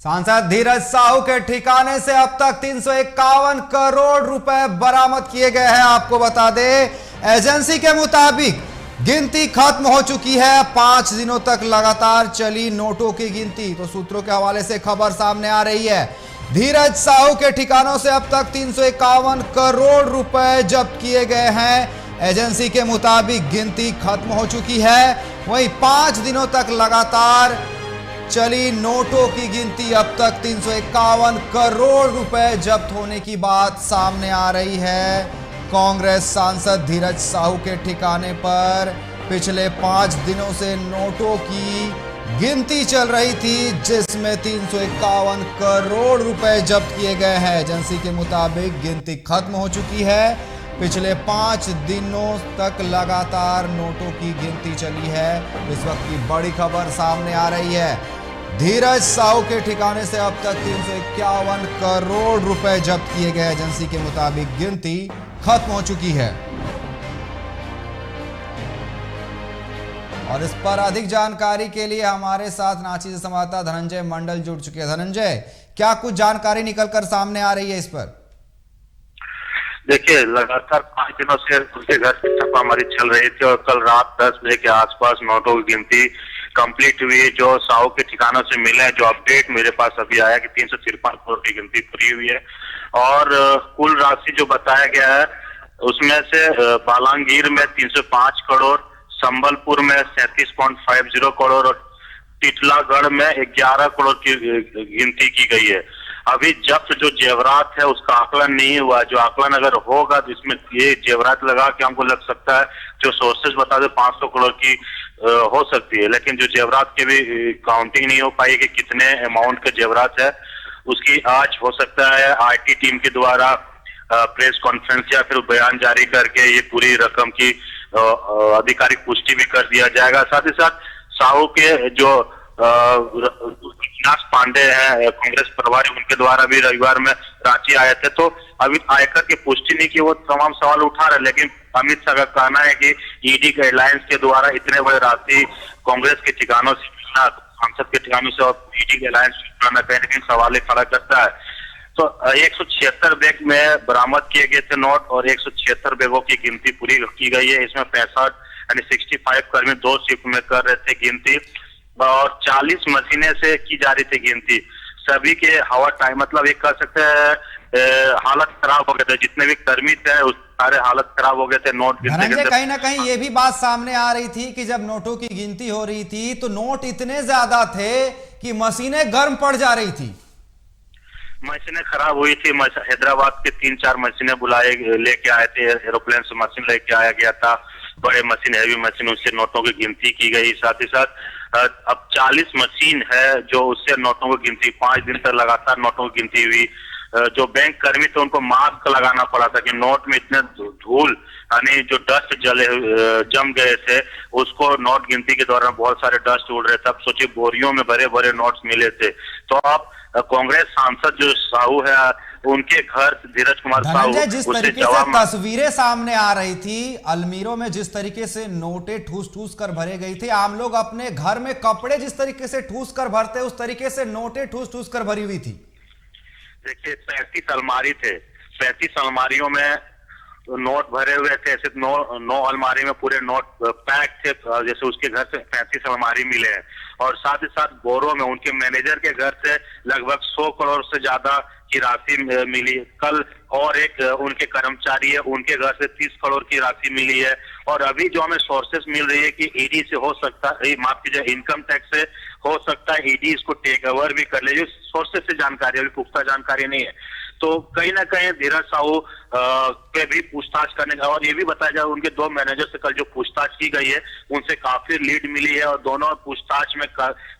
सांसद धीरज साहू के ठिकाने से अब तक 351 करोड़ रुपए बरामद किए गए हैं। आपको बता दें, एजेंसी के मुताबिक गिनती खत्म हो चुकी है। 5 दिनों तक लगातार चली नोटों की गिनती। तो सूत्रों के हवाले से खबर सामने आ रही है, धीरज साहू के ठिकानों से अब तक 351 करोड़ रुपए जब्त किए गए हैं। एजेंसी के मुताबिक गिनती खत्म हो चुकी है। वहीं 5 दिनों तक लगातार चली नोटों की गिनती, अब तक 351 करोड़ रुपए जब्त होने की बात सामने आ रही है। कांग्रेस सांसद धीरज साहू के ठिकाने पर पिछले 5 दिनों से नोटों की गिनती चल रही थी, जिसमें 351 करोड़ रुपए जब्त किए गए हैं। एजेंसी के मुताबिक गिनती खत्म हो चुकी है। पिछले 5 दिनों तक लगातार नोटों की गिनती चली है। इस वक्त की बड़ी खबर सामने आ रही है, धीरज साहू के ठिकाने से अब तक 351 करोड़ रुपए जब्त किए गए। एजेंसी के मुताबिक गिनती खत्म हो चुकी है। और इस पर अधिक जानकारी के लिए हमारे साथ रांची से संवाददाता धनंजय मंडल जुड़ चुके हैं। धनंजय, क्या कुछ जानकारी निकलकर सामने आ रही है इस पर? देखिए, लगातार 5 दिनों से उसके घर की छापामारी चल रही थी और कल रात 10 बजे के आसपास नोटों की गिनती कंप्लीट हुई। जो साहू के ठिकानों से मिले, जो अपडेट मेरे पास अभी आया कि 353 करोड़ की गिनती पूरी हुई है। और कुल राशि जो बताया गया है उसमें से बालांगीर में 305 करोड़, संबलपुर में 37.50 करोड़ और टिटलागढ़ में 11 करोड़ की गिनती की गई है। अभी जब्त जो जेवरात है उसका आकलन नहीं हुआ। जो आकलन अगर होगा तो इसमें ये जेवरात लगा के हमको लग सकता है, जो सोर्सेज बता दे 500 करोड़ की हो सकती है, लेकिन जो जेवरात की भी काउंटिंग नहीं हो पाई कि कितने अमाउंट के जेवरात है, उसकी आज हो सकता है आईटी टीम के द्वारा प्रेस कॉन्फ्रेंस या फिर बयान जारी करके ये पूरी रकम की आधिकारिक पुष्टि भी कर दिया जाएगा। साथ ही साथ साहू के जो अविनाश पांडे हैं कांग्रेस प्रभारी, उनके द्वारा भी रविवार में रांची आए थे, तो अभी आयकर की पुष्टि नहीं की। वो तमाम सवाल उठा रहे, लेकिन अमित शाह का कहना है कि ईडी गाइडलाइंस के द्वारा इतने बड़े राशि कांग्रेस के ठिकानों से मिलना, सांसद के ठिकानों से और ईडी गाइडलाइंस कहीं ना कहीं सवाल खड़ा करता है। तो 176 बैग में बरामद किए गए थे नोट और 176 बैगों की गिनती पूरी की गई है। इसमें 65 यानी 65 कर्मी 2 शिफ्ट में कर रहे थे गिनती और 40 मशीनें से की जा रही थी गिनती। सभी के हवा टाइम, मतलब एक कह सकते हैं हालत खराब हो गए थे। जितने भी कर्मी थे उस सारे हालत खराब हो गए थे नोट गिनते। कहीं ना कहीं ये भी बात सामने आ रही थी कि जब नोटों की गिनती हो रही थी तो नोट इतने ज्यादा थे कि मशीनें गर्म पड़ जा रही थी, मशीनें खराब हुई थी। हैदराबाद के 3-4 मशीनें बुलाए लेके आए थे, एरोप्लेन से मशीन लेके आया गया था, बड़े मशीन, हैवी मशीन, उससे नोटों की गिनती की गई। साथ ही साथ अब 40 मशीन है जो उससे नोटों की गिनती, 5 दिन तक लगातार नोटों की गिनती हुई। जो बैंक कर्मी थे उनको मास्क लगाना पड़ा था कि नोट में इतने धूल यानी जो डस्ट जम गए थे, उसको नोट गिनती के दौरान बहुत सारे डस्ट उड़ रहे थे। अब सोचिए बोरियों में भरे भरे नोट्स मिले थे। तो अब कांग्रेस सांसद जो साहू है उनके घर धीरज कुमार साहू, जिस तरीके से तस्वीरें सामने आ रही थी, अलमीरों में जिस तरीके से नोटें ठूस ठूस कर भरे गई थी, आम लोग अपने घर में कपड़े जिस तरीके से ठूस कर भरते उस तरीके से नोटें ठूस ठूस कर भरी हुई थी। देखिए, 35 अलमारी थे, 35 अलमारियों में नोट भरे हुए थे। ऐसे 9 अलमारी में पूरे नोट पैक थे। जैसे उसके घर से 35 अलमारी मिले हैं और साथ ही साथ बोरों में उनके मैनेजर के घर से लगभग 100 करोड़ से ज्यादा की राशि मिली। कल और एक उनके कर्मचारी है, उनके घर से 30 करोड़ की राशि मिली है। और अभी जो हमें सोर्सेस मिल रही है कि ईडी से हो सकता है, माफ कीजिए, इनकम टैक्स से हो सकता है ईडी इसको टेक ओवर भी कर ले। जो सोर्सेस से जानकारी, अभी पुख्ता जानकारी नहीं है। तो कहीं ना कहीं धीरज साहू पे भी पूछताछ करने का, और ये भी बताया जाए उनके 2 मैनेजर से कल जो पूछताछ की गई है उनसे काफी लीड मिली है और दोनों पूछताछ में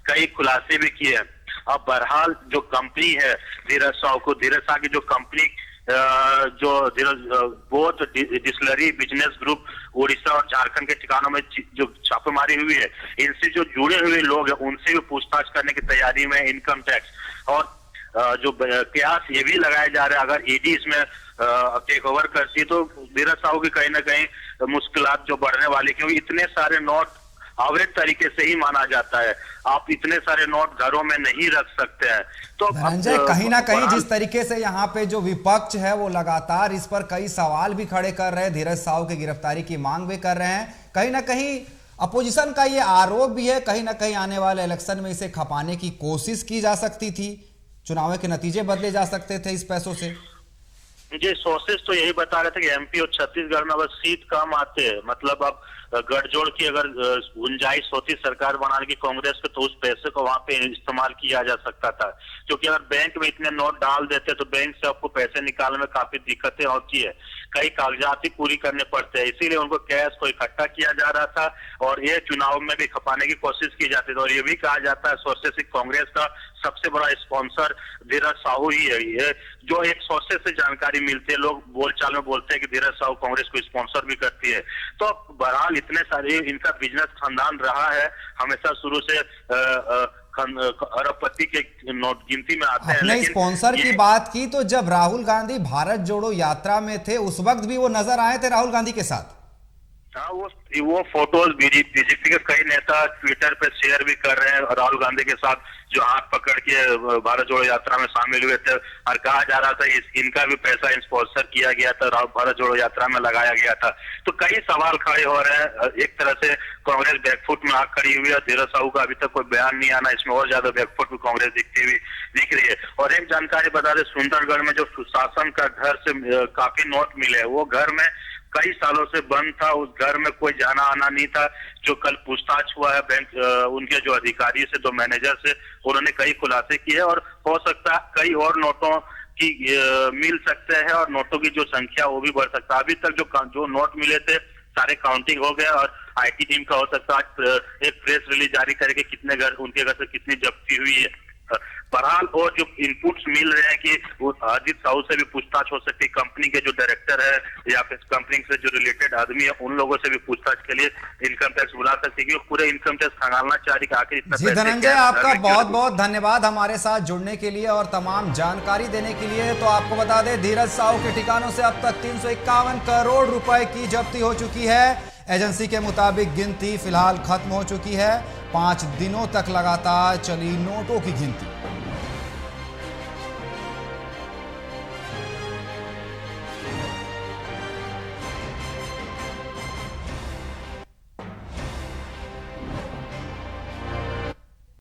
कई खुलासे भी किए हैं। अब बहरहाल जो कंपनी है धीरज साहू की जो कंपनी जो both distillery business group Orissa और झारखंड के ठिकानों में जो छापेमारी हुई है, इनसे जो जुड़े हुए लोग हैं उनसे भी पूछताछ करने की तैयारी में इनकम टैक्स। और जो कयास ये भी लगाया जा रहा है, अगर ईडी इसमें टेक ओवर करती तो धीरज साहू की कहीं ना कहीं मुश्किलात जो बढ़ने वाली, क्योंकि इतने सारे नोट अवैध तरीके से ही माना जाता है। आप इतने सारे नोट घरों में नहीं रख सकते हैं। तो धनंजय, कहीं ना कहीं जिस तरीके से यहाँ पे जो विपक्ष है वो लगातार इस पर कई सवाल भी खड़े कर रहे हैं, धीरज साहू की गिरफ्तारी की मांग भी कर रहे हैं, कहीं ना कहीं अपोजिशन का ये आरोप भी है, कहीं ना कहीं आने वाले इलेक्शन में इसे खपाने की कोशिश की जा सकती थी, चुनाव के नतीजे बदले जा सकते थे इस पैसों से। मुझे सोर्सेस तो यही बता रहे थे कि एमपी और छत्तीसगढ़ में अगर सीट कम आते हैं, मतलब अब गठजोड़ की अगर गुंजाइश होती सरकार बनाने की कांग्रेस के, तो उस पैसे को वहां पे इस्तेमाल किया जा सकता था। क्योंकि अगर बैंक में इतने नोट डाल देते तो बैंक से आपको पैसे निकालने में काफी दिक्कतें होती है, कई कागजात ही पूरी करने पड़ते हैं, इसीलिए उनको कैश को इकट्ठा किया जा रहा था और ये चुनाव में भी खपाने की कोशिश की जाती थी। और ये भी कहा जाता है सोर्सेस से कांग्रेस का सबसे बड़ा स्पॉन्सर धीरज साहू ही है। ये जो एक सोर्सेस से जानकारी मिलती है, लोग बोलचाल में बोलते हैं कि धीरज साहू कांग्रेस को स्पॉन्सर भी करती है। तो बहरहाल इतने सारे इनका बिजनेस खानदान रहा है, हमेशा शुरू से अरबपति के नोट गिनती में आते हैं। अपने स्पॉन्सर की बात की तो जब राहुल गांधी भारत जोड़ो यात्रा में थे उस वक्त भी वो नजर आए थे राहुल गांधी के साथ। हाँ, वो फोटोज बीजेपी के कई नेता ट्विटर पे शेयर भी कर रहे हैं राहुल गांधी के साथ, जो हाथ पकड़ के भारत जोड़ो यात्रा में शामिल हुए थे। और कहा जा रहा था इनका भी पैसा स्पॉन्सर किया गया था, भारत जोड़ो यात्रा में लगाया गया था। तो कई सवाल खड़े हो रहे हैं। एक तरह से कांग्रेस बैकफुट में आग खड़ी हुई है। धीरज साहू का अभी तक कोई बयान नहीं आना, इसमें और ज्यादा बैकफुट में कांग्रेस दिख रही है। और एक जानकारी बता दें, सुंदरगढ़ में जो सुशासन का घर से काफी नोट मिले, वो घर में कई सालों से बंद था, उस घर में कोई जाना आना नहीं था। जो कल पूछताछ हुआ है बैंक उनके जो अधिकारी से, दो मैनेजर से, उन्होंने कई खुलासे किए और हो सकता है कई और नोटों की मिल सकते हैं और नोटों की जो संख्या वो भी बढ़ सकता है। अभी तक जो नोट मिले थे सारे काउंटिंग हो गए और आईटी टीम का हो सकता है एक प्रेस रिलीज जारी करके कितने घर, उनके घर से कितनी जब्ती हुई है। बहरहाल और जो इनपुट्स मिल रहे हैं कि अजीत साहू से भी पूछताछ हो सकती है, कंपनी के जो डायरेक्टर है या फिर कंपनी से जो रिलेटेड आदमी है उन लोगों से भी पूछताछ के लिए इनकम टैक्स बुला सकती है, क्योंकि पूरे इनकम टैक्स खंगालना चाह रही कि आखिर इतना। जी धनंजय, आपका बहुत बहुत धन्यवाद हमारे साथ जुड़ने के लिए और तमाम जानकारी देने के लिए। तो आपको बता दें, धीरज साहू के ठिकानों से अब तक 351 करोड़ रुपए की जब्ती हो चुकी है। एजेंसी के मुताबिक गिनती फिलहाल खत्म हो चुकी है। 5 दिनों तक लगातार चली नोटों की गिनती।